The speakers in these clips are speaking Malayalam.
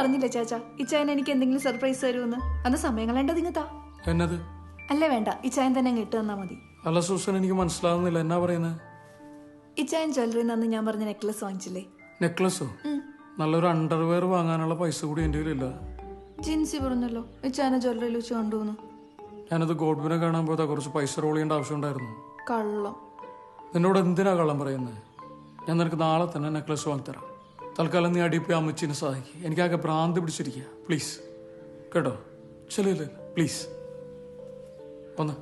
പറഞ്ഞില്ലേ ചാച്ചാ ഇച്ചായൻ എനിക്ക് എന്തെങ്കിലും സർപ്രൈസ് തരുമെന്ന്? അന്ന് സമയം കളയേണ്ടത് ഇങ്ങത്താ. എന്നത്? അല്ല വേണ്ട, ഇച്ചായൻ തന്നെ അങ്ങ് ഇട്ട് തന്നാ മതി. അല്ല സൂസൻ, എനിക്ക് മനസ്സിലാവുന്നില്ല, എന്നാ പറയുന്നത്? ഇച്ചായൻ ജ്വല്ലറിന്ന് അന്ന് ഞാൻ പറഞ്ഞ നെക്ലസ് വാങ്ങിച്ചില്ലേ? നെക്ലസോ? നല്ലൊരു അണ്ടർവെയർ വാങ്ങാനുള്ള പൈസ കൂടി എൻ്റെ കയ്യിലില്ല. ജിൻസി പറഞ്ഞല്ലോ ഇച്ചായനെ ജ്വല്ലറിയിൽ വെച്ച് കണ്ടുവന്നു. ഞാനത് ഗോഡ്ബിനെ കാണാൻ പോയതാ, കുറച്ച് പൈസ റോൾ ചെയ്യേണ്ട ആവശ്യമുണ്ടായിരുന്നു. കള്ളം. നിന്നോട് എന്തിനാ കള്ളം പറയുന്നത്? ഞാൻ നിനക്ക് നാളെ തന്നെ നെക്ലസ് വാങ്ങിത്തരാം. തൽക്കാലം നീ അടിപ്പി അമ്മച്ചിനെ സഹായിക്കും. എനിക്കാകെ ഭ്രാന്ത് പിടിച്ചിരിക്കുക. പ്ലീസ് കേട്ടോ, ചെല്ലില്ല പ്ലീസ്. ഒന്ന്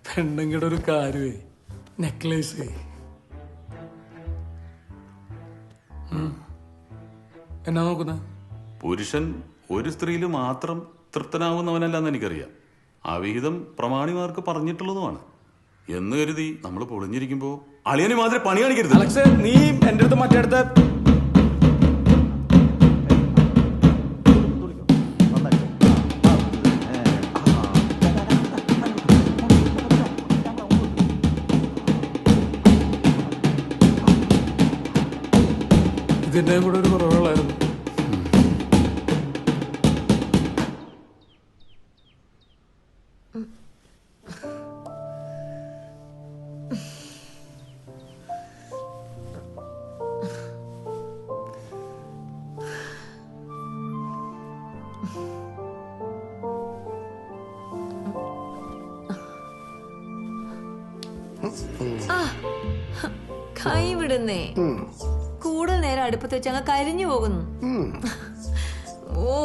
പെണ്ണുങ്ങളുടെ ഒരു കാര്യമേ നെക്ലേസ്. എന്നാ നോക്കുന്നത്? പുരുഷൻ ഒരു സ്ത്രീയിൽ മാത്രം തൃപ്തനാവുന്നവനല്ലെന്ന് എനിക്കറിയാം. ആ വിഹിതം പ്രമാണിമാർക്ക് പറഞ്ഞിട്ടുള്ളതുമാണ്. എന്ന് കരുതി നമ്മൾ പൊളിഞ്ഞിരിക്കുമ്പോ അളിയന് മാതിരി പണി കാണിക്കരുത്. അലക്സ്, നീ എന്റെ അടുത്ത് മറ്റേ അടുത്ത് ഇതിന്റെയും കൂടെ ഒരു കുറവുകളായിരുന്നു. കൈ വിടുന്നേ. കൂടുതൽ നേരം അടുപ്പത്ത് വെച്ച് അങ്ങ് കരിഞ്ഞു പോകുന്നു. ഓ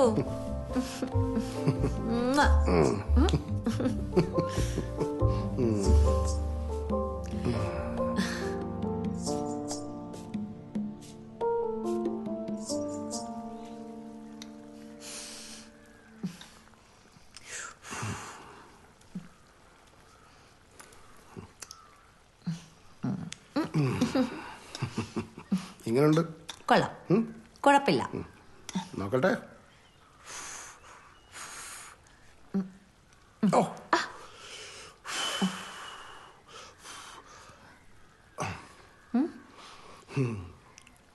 ഇങ്ങനുണ്ട്? കൊള്ളാം, കുഴപ്പമില്ല. നോക്കട്ടെ. ഓ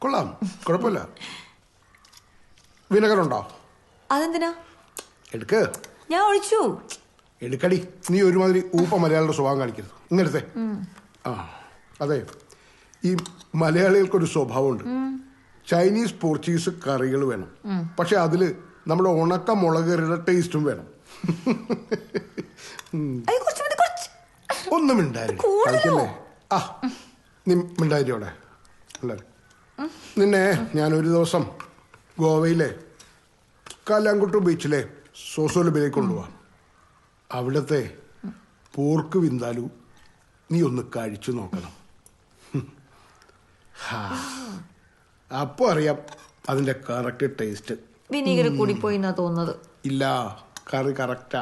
കൊള്ളാം, കുഴപ്പമില്ല. വിനെഗറുണ്ടോ? അതെന്തിനാ? എടുക്ക്. ഞാൻ ഒഴിച്ചു. എടുക്കടി. നീ ഒരുമാതിരി ഊപ്പ മലയാളിയുടെ സ്വഭാവം കാണിക്കരുത്. ഇങ്ങനത്തെ ആ അതെ, ഈ മലയാളികൾക്കൊരു സ്വഭാവമുണ്ട്. ചൈനീസ് പോർച്ചുഗീസ് കറികൾ വേണം, പക്ഷെ അതില് നമ്മുടെ ഉണക്ക മുളകറിയുടെ ടേസ്റ്റും വേണം. ഒന്നും മിണ്ടായിരിക്കല്ലേ? ആ നീ മിണ്ടായിരിക്കോടെ അല്ലേ? നിന്നെ ഞാനൊരു ദിവസം ഗോവയിലെ കല്ലാങ്കുട്ടു ബീച്ചിലെ സോസോലബിലേക്ക് കൊണ്ടുപോവാം. അവിടുത്തെ പോർക്ക് വിന്താലു നീ ഒന്ന് കഴിച്ചു നോക്കണം. അപ്പൊ അറിയാം അതിന്റെ കറക്റ്റ് ടേസ്റ്റ്. വിനീഗർ കൂടി പോയി എന്നാ തോന്നുന്നത്. ഇല്ല, കറി കറക്റ്റാ.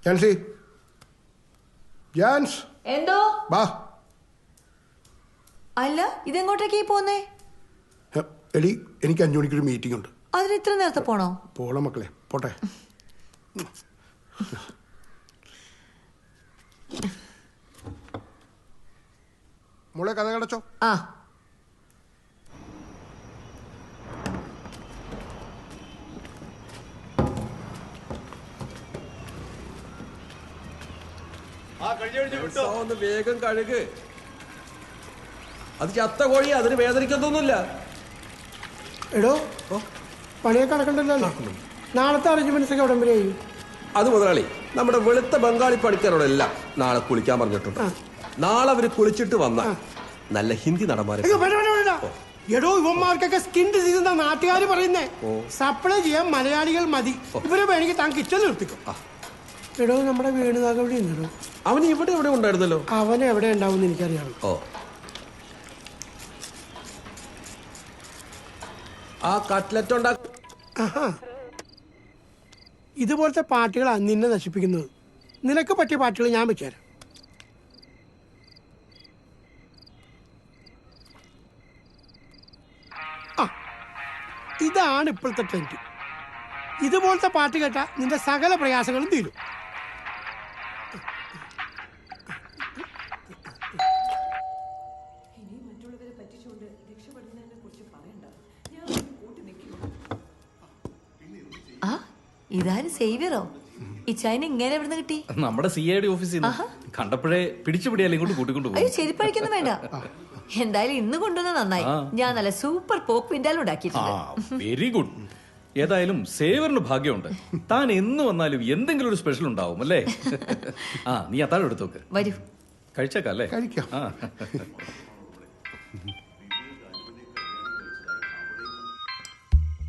ജാൻസി, ജാൻസ്. എന്തോ? ബാ. അല്ല, ഇതെങ്ങോട്ടേക്ക് പോന്നേ? എടി, എനിക്ക് 5 മണിക്കൊരു മീറ്റിംഗ് ഉണ്ട്. അതിന് ഇത്ര നേരത്തെ പോണോ? പോണം മക്കളെ, പോട്ടെ. മോളെ കഥ കടച്ചോ. ആ ഒന്ന് വേഗം കഴുക്. അത് ചത്ത കോഴി, അതിന് വേദനിക്കൊന്നുമില്ല. എടോ, പണിയൊക്കെ നടക്കണ്ടല്ലോ. നാളത്തെ അറേഞ്ച്മെന്റ്സ് എവിടം വരെ ആയി? അത് മുതലാളി, നമ്മുടെ വെളുത്ത ബംഗാളി പണിക്കാരോടെല്ലാം നാളെ കുളിക്കാൻ പറഞ്ഞിട്ടുണ്ട്. നാളെ അവര് കുളിച്ചിട്ട് വന്ന നല്ല ഹിന്ദി നടന്മാരെ. എടോ, ഇവന്മാർക്കൊക്കെ സ്കിൻ ഡിസീസ് എന്നാ നാട്ടുകാർ പറയുന്നേ. സപ്ലൈ ചെയ്യാൻ മലയാളികൾ മതി. ഇവരെ വേണമെങ്കിൽ താൻ കിച്ചൺ നിർത്തിക്കും. എടോ, നമ്മുടെ വേണുനാഥ് എവിടെ ഉണ്ടോ? അവൻ ഇവിടെ എവിടെ ഉണ്ടായിരുന്നല്ലോ. അവൻ എവിടെ ഉണ്ടാവും എനിക്കറിയാം. ഓ, ആ കട്ട്ലറ്റ് ഉണ്ടാക്കും. ഇതുപോലത്തെ പാർട്ടികളാണ് നിന്നെ നശിപ്പിക്കുന്നത്. നിനക്ക് പറ്റിയ പാർട്ടികൾ ഞാൻ വെച്ചുതരാം. ഇതാണ് ഇപ്പോഴത്തെ ട്രെൻഡ്. ഇതുപോലത്തെ പാട്ട് കേട്ടാ നിന്റെ സകല പ്രയാസങ്ങളും തീരും. ആ ഇതാരും സേവിയറോ? ഈ ചൈന ഇങ്ങനെ എവിടുന്ന് കിട്ടി? നമ്മുടെ CID ഓഫീസിൽ നിന്ന് കണ്ടപ്പോഴേ പിടിച്ചുപിടിയാലും ഇങ്ങോട്ട് കൂട്ടിക്കൊണ്ട് അയ്യോ ചെരിപ്പഴിക്കൊന്നും വേണ്ട. എന്തായാലും ഇന്ന് കൊണ്ടുവന്ന നന്നായി. ഞാൻ നല്ല സൂപ്പർ പോക്ക് പിൻഡാലും ഉണ്ടാക്കിയിട്ടുണ്ട്. Very good. ഏതായാലും സേവറിന് ഭാഗ്യമുണ്ട്. താൻ എന്ന് വന്നാലും എന്തെങ്കിലും ഒരു സ്പെഷ്യൽ ഉണ്ടാവും അല്ലേ? ആ നീ അത്താഴം എടുത്തോക്ക്. വരൂ. കഴിച്ചേക്കാം അല്ലേ? കഴിക്കാം. ആ.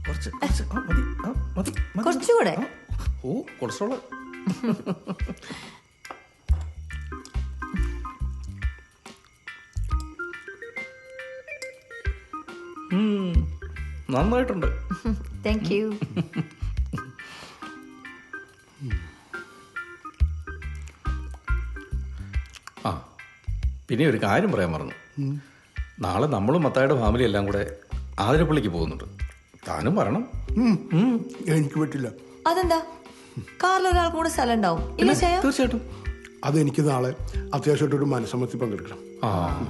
കുറച്ച് കുറച്ച്. ആ, മതി. ആ, മതി, മതി. കുറച്ചുകൂടെ. ഓ കൊളസ്ട്രോള്. നന്നായിട്ടുണ്ട്. Thank you. ആ പിന്നെ ഒരു കാര്യം പറയാൻ മറന്നു. നാളെ നമ്മളും മത്തായുടെ ഫാമിലി എല്ലാം കൂടെ ആതിരപ്പള്ളിക്ക് പോകുന്നുണ്ട്. താനും വരണം. എനിക്ക് പറ്റില്ല. അതെന്താ? കാറിൽ ഒരാൾക്ക് കൂടെ സ്ഥലം ഉണ്ടാവും ഇല്ല ചായ? തീർച്ചയായിട്ടും. അതെനിക്ക് നാളെ അത്യാവശ്യമായിട്ടൊരു മനസ്സമ്മത്തി പങ്കെടുക്കണം. ആ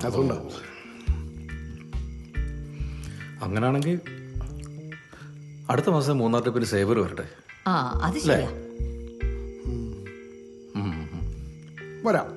അതുകൊണ്ടാവും. അങ്ങനാണെങ്കിൽ അടുത്ത മാസം 3-4 ട്രിപ്പിന് സേവർ വരട്ടെ. ആ അത് ശരിയാ. വരാം.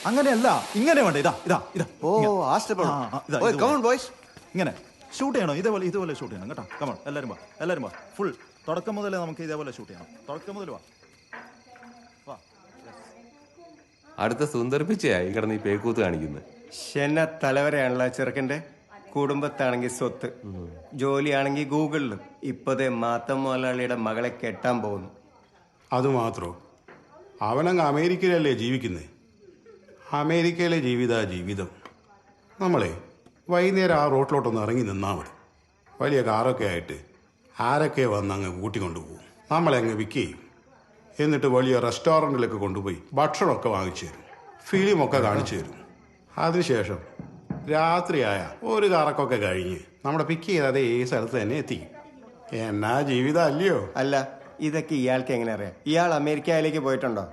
അങ്ങനെയല്ല, ഇങ്ങനെ വേണ്ട. ഇതാ ഇതാ ഇതാ. ഓ ആ സ്റ്റെപ്പ്. Come on boys. ഇങ്ങനെ ഷൂട്ട് ചെയ്യണോ? ഇതേപോലെ ഷൂട്ട് ചെയ്യണം കേട്ടോ. കമോൺ എല്ലാരും വാ. ഫുൾ തുടക്കം മുതലേ നമുക്ക് ഇതേപോലെ ഷൂട്ട് ചെയ്യണം. തുടക്കം മുതൽ വാ. അടുത്ത സുന്ദർപ്പിച്ചയായി കിടന്ന് ഈ പേക്കൂത്ത് കാണിക്കുന്നത്. ശന തലവരെയാണല്ലോ ചെറുക്കൻ്റെ. കുടുംബത്താണെങ്കിൽ സ്വത്ത്, ജോലിയാണെങ്കിൽ ഗൂഗിളിലും. ഇപ്പതേ മാത്തം മുതലാളിയുടെ മകളെ കെട്ടാൻ പോകുന്നു. അതുമാത്രോ? അവനങ്ങ് അമേരിക്കയിലല്ലേ ജീവിക്കുന്നത്. അമേരിക്കയിലെ ജീവിതം. നമ്മളെ വൈകുന്നേരം ആ റോട്ടിലോട്ടൊന്ന് ഇറങ്ങി നിന്നാൽ മതി. വലിയ കാറൊക്കെ ആയിട്ട് ആരൊക്കെ വന്ന് അങ്ങ് കൂട്ടിക്കൊണ്ടു പോകും. നമ്മളെ അങ്ങ് വിക്ക് ചെയ്യും. എന്നിട്ട് വലിയ റെസ്റ്റോറൻറ്റിലൊക്കെ കൊണ്ടുപോയി ഭക്ഷണമൊക്കെ വാങ്ങിച്ചു തരും, ഫിലിമൊക്കെ കാണിച്ചു തരും. അതിനുശേഷം രാത്രിയായ ഒരു കറക്കൊക്കെ കഴിഞ്ഞ് നമ്മുടെ പിക്ക് ചെയ്ത് അതേ സ്ഥലത്ത് തന്നെ എത്തിക്കും. എന്നാ ജീവിതം അല്ലയോ? അല്ല, ഇതൊക്കെ ഇയാൾക്ക് എങ്ങനെ അറിയാം? ഇയാൾ അമേരിക്കയിലേക്ക് പോയിട്ടുണ്ടോ?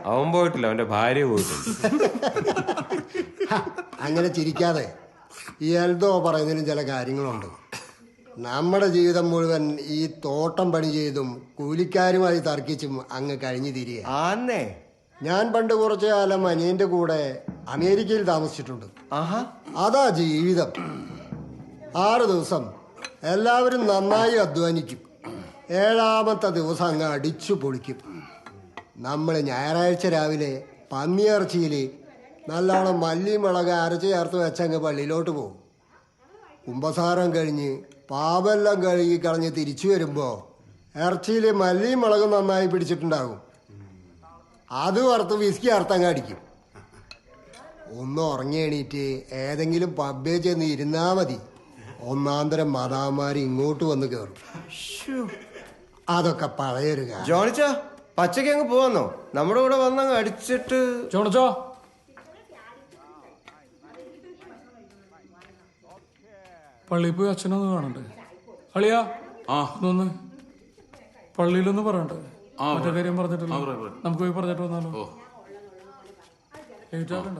അവൻ പോയിട്ടില്ല, അവന്റെ ഭാര്യ പോയിട്ടുണ്ട്. അങ്ങനെ ചിരിക്കാതെ. ഈ എൽദോ പറയുന്നതിനും ചില കാര്യങ്ങളുണ്ട്. നമ്മുടെ ജീവിതം മുഴുവൻ ഈ തോട്ടം പണി ചെയ്തും കൂലിക്കാരുമായി തർക്കിച്ചും അങ്ങ് കഴിഞ്ഞു തിരികെ. ആന്നേ. ഞാൻ പണ്ട് കുറച്ചു കാലം അനിയന്റെ കൂടെ അമേരിക്കയിൽ താമസിച്ചിട്ടുണ്ട്. അതാ ജീവിതം. 6 ദിവസം എല്ലാവരും നന്നായി അധ്വാനിക്കും. 7ാമത്തെ ദിവസം അങ്ങ് അടിച്ചു പൊളിക്കും. നമ്മൾ ഞായറാഴ്ച രാവിലെ പന്നിയിറച്ചിയിൽ നല്ലോണം മല്ലി മുളക് അരച്ച് ചേർത്ത് വെച്ചങ്ങ് പള്ളിയിലോട്ട് പോകും. കുമ്പസാരം കഴിഞ്ഞ് പാപെല്ലാം കഴുകി കളഞ്ഞ് തിരിച്ചു വരുമ്പോൾ ഇറച്ചിയിൽ മല്ലിയും മുളകും നന്നായി പിടിച്ചിട്ടുണ്ടാകും. അത് വറുത്ത് വിസ്കി അറുത്തങ്ങ് അടിക്കും. ഒന്ന് ഉറങ്ങി എണീറ്റ് ഏതെങ്കിലും പബ്ബേ ചെന്ന് ഇരുന്നാ മതി, ഒന്നാന്തരം മതാമാര് ഇങ്ങോട്ട് വന്ന് കയറും. അതൊക്കെ പഴയൊരു കാര്യം. ജോണിച്ചാ പച്ചക്ക് അങ്ങ് പോവാന്നോ? നമ്മുടെ കൂടെ വന്നങ്ങ് അടിച്ചിട്ട്. ജോണിച്ചോ, പള്ളിയിൽ പോയി അച്ഛനൊന്ന് കാണണ്ടേ? അളിയാ ഒന്ന് പള്ളിയിലൊന്ന് പറയണ്ടേ? മറ്റേ കാര്യം പറഞ്ഞിട്ടില്ല. നമുക്ക് പോയി പറഞ്ഞിട്ട് വന്നാലോ? ലേറ്റ് ആക്കണ്ട.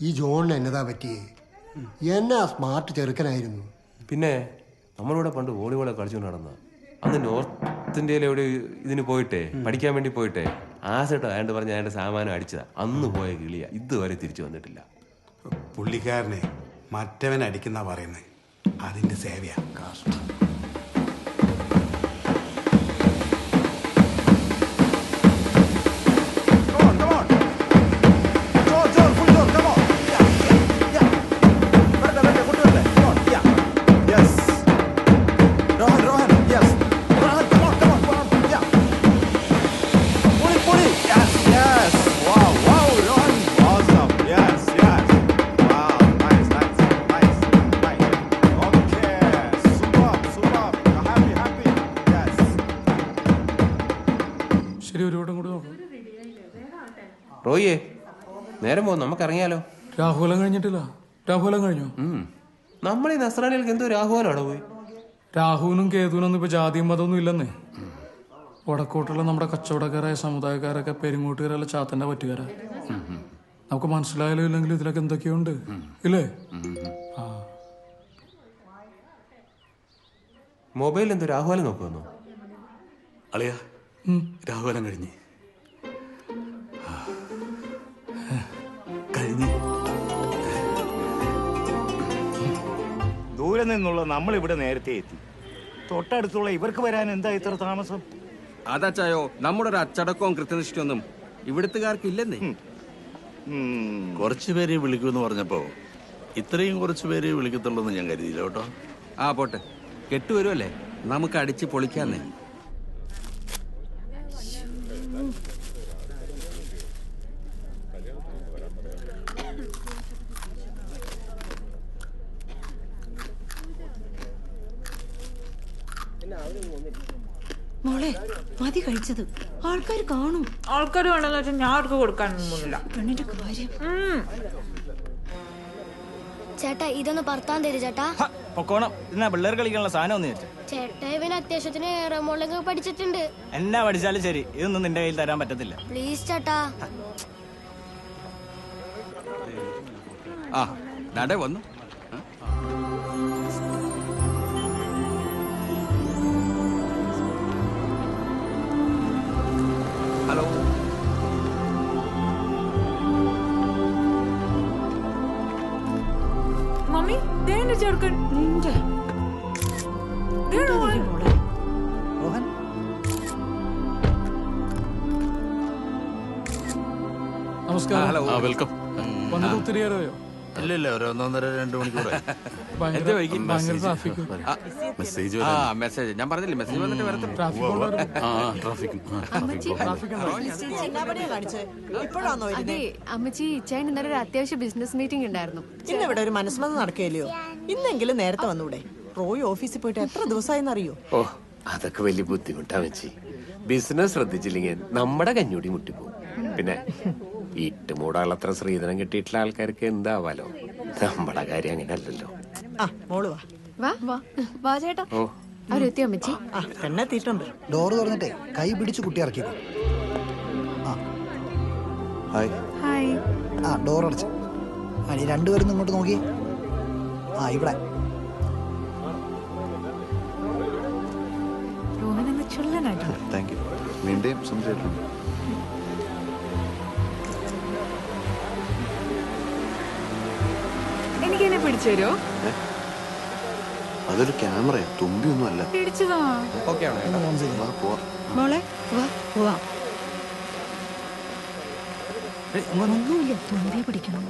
ഈ ജോണിന് എന്നതാ പറ്റിയേ? എന്നാ സ്മാർട്ട് ചെറുക്കനായിരുന്നു. പിന്നെ നമ്മളിവിടെ പണ്ട് വോളിബോളെ കളിച്ചുകൊണ്ട് നടന്ന അന്ന് നോർത്ത് ഇന്ത്യയിൽ എവിടെ ഇതിന് പോയിട്ടേ, പഠിക്കാൻ വേണ്ടി പോയിട്ടേ, ആസട്ടോ അയാണ്ട് പറഞ്ഞ് അയാളുടെ സാമാനം അടിച്ചതാ. അന്ന് പോയ കിളിയ ഇതുവരെ തിരിച്ചു വന്നിട്ടില്ല. പുള്ളിക്കാരനെ മറ്റവൻ അടിക്കുന്ന പറയുന്നത് അതിന്റെ സേവയാ. കാഷ്ടം. Rohan, yes. Rohan, come on. Yeah. Puli. ശരി, ഒരു വട്ടം കൂടി നോക്കാം. റോയിയെ നേരം പോകും, നമുക്ക് ഇറങ്ങിയാലോ? രാഹുലം കഴിഞ്ഞിട്ടില്ല. രാഹുലം കഴിഞ്ഞു. നമ്മൾ ഈ നസ്രാണികൾക്ക് എന്തോ രാഹുലമാണോ പോയി? രാഹുവിനും കേതുവിനൊന്നും ഇപ്പൊ ജാതിയും മതമൊന്നും ഇല്ലെന്നേ. വടക്കോട്ടുള്ള നമ്മുടെ കച്ചവടക്കാരായ സമുദായക്കാരൊക്കെ പെരുങ്ങോട്ടുകാരല്ല ചാത്തന്റെ പറ്റുകാരാ. നമുക്ക് മനസ്സിലായാലും ഇല്ലെങ്കിലും ഇതിലൊക്കെ എന്തൊക്കെയുണ്ട് ഇല്ലേ? മൊബൈൽ എന്തോ രാഹുലം നോക്കുമെന്നോ? അളിയ രാഹുലം കഴിഞ്ഞ് ദൂരെ നിന്നുള്ള നമ്മൾ ഇവിടെ നേരത്തെ എത്തി. തൊട്ടടുത്തുള്ള ഇവർക്ക് വരാൻ എന്താ ഇത്ര താമസം? അതാച്ചായോ, നമ്മുടെ ഒരു അച്ചടക്കവും കൃത്യനിഷ്ഠയൊന്നും ഇവിടുത്തുകാർക്ക് ഇല്ലെന്നേ. കുറച്ചു പേരെ വിളിക്കുമെന്ന് പറഞ്ഞപ്പോ ഇത്രയും കുറച്ചു പേരെ വിളിക്കത്തുള്ളൂ എന്ന് ഞാൻ കരുതിയില്ല കേട്ടോ. ആ പോട്ടെ, കെട്ടുവരുമല്ലേ, നമുക്ക് അടിച്ച് പൊളിക്കാന്നേ. മോളെ മതി കഴിച്ചത്, ആൾക്കാർ കാണും. ആൾക്കാർ വേണമെന്ന് വെച്ചാൽ ഞാൻ അവർക്ക് കൊടുക്കാനൊന്നും പോകുന്നില്ല. പെണ്ണിന്റെ കാര്യം. ചേട്ടാ ഇതൊന്ന് പറത്താൻ തരും ചേട്ടാ. പൊക്കോണം, എന്നാ പിള്ളേർ കളിക്കാനുള്ള സാധനം ഒന്ന് വെച്ചു. ചേട്ടാ ഇവന് അത്യാവശ്യത്തിന് റെമോളൊക്കെ പഠിച്ചിട്ടുണ്ട്. എന്നാ പഠിച്ചാലും ശരി, ഇതൊന്നും നിന്റെ കയ്യിൽ തരാൻ പറ്റത്തില്ല. പ്ലീസ് ചേട്ടാ. ആ നട വന്നു. ഹലോ, മമ്മി ദേണ്ട ചെറുക്കൻ. നമസ്കാരം. വെൽക്കം. വന്നത് ഒത്തിരി നേരമായോ? ഇല്ല, ഒരു 1.5-2 മണിക്കൂർ. മെസ്സേജ് മെസ്സേജ് ഞാൻ പറഞ്ഞില്ലേ, മെസ്സേജ് വന്നിട്ട് വരട്ടെ. അതെ അമ്മച്ചി, ഇച്ചാൻ ഇന്നലെ ഒരു അത്യാവശ്യ ബിസിനസ് മീറ്റിംഗ് ഉണ്ടായിരുന്നു. ഇന്നിവിടെ ഒരു മനസ്സമ്മതം നടക്കുകയല്ലയോ? ഇന്നെങ്കിലും നേരത്തെ വന്നൂടെ? റോയ് ഓഫീസിൽ പോയിട്ട് എത്ര ദിവസമായെന്നറിയോ? ഓ, അതൊക്കെ വലിയ ബുദ്ധിമുട്ടാ വെച്ചി. ബിസിനസ് ശ്രദ്ധിച്ചില്ലെങ്കിൽ നമ്മുടെ കഞ്ഞൂടി മുട്ടിപ്പോവും. പിന്നെ വീട്ടു മൂടാളത്ര സ്ത്രീധനം കിട്ടിയിട്ടുള്ള ആൾക്കാർക്ക് എന്താവാലോ, നമ്മുടെ കാര്യം അങ്ങനെ അല്ലല്ലോ. മോള് വാ. വാ വാ വാ ചേട്ടാ. ഓ, അവരെത്തി അമ്മച്ചി. എന്നെത്തിയിട്ടുണ്ട്. ഡോറ് തുറന്നിട്ടേ കൈ പിടിച്ച് കുട്ടി ഇറക്കിക്കോ. ഹായ്. ഡോർ അടച്ച്. അനി രണ്ടുപേരും ഇങ്ങോട്ട് നോക്കി. ഇവിടെ രോഹനെന്ന് ചൊല്ലാനായിട്ടോ. Thank you. നിന്റെയും സംസാരിച്ചിട്ടുണ്ട്. എനിക്കെന്നെ പിടിച്ചു തരുമോ? അതൊരു ക്യാമറ, തുമ്പിയൊന്നും അല്ല. പിടിച്ചതാ. മോളെ വാ പോവാ. ഒന്നുമില്ല, തുമ്പിയെ പിടിക്കണം.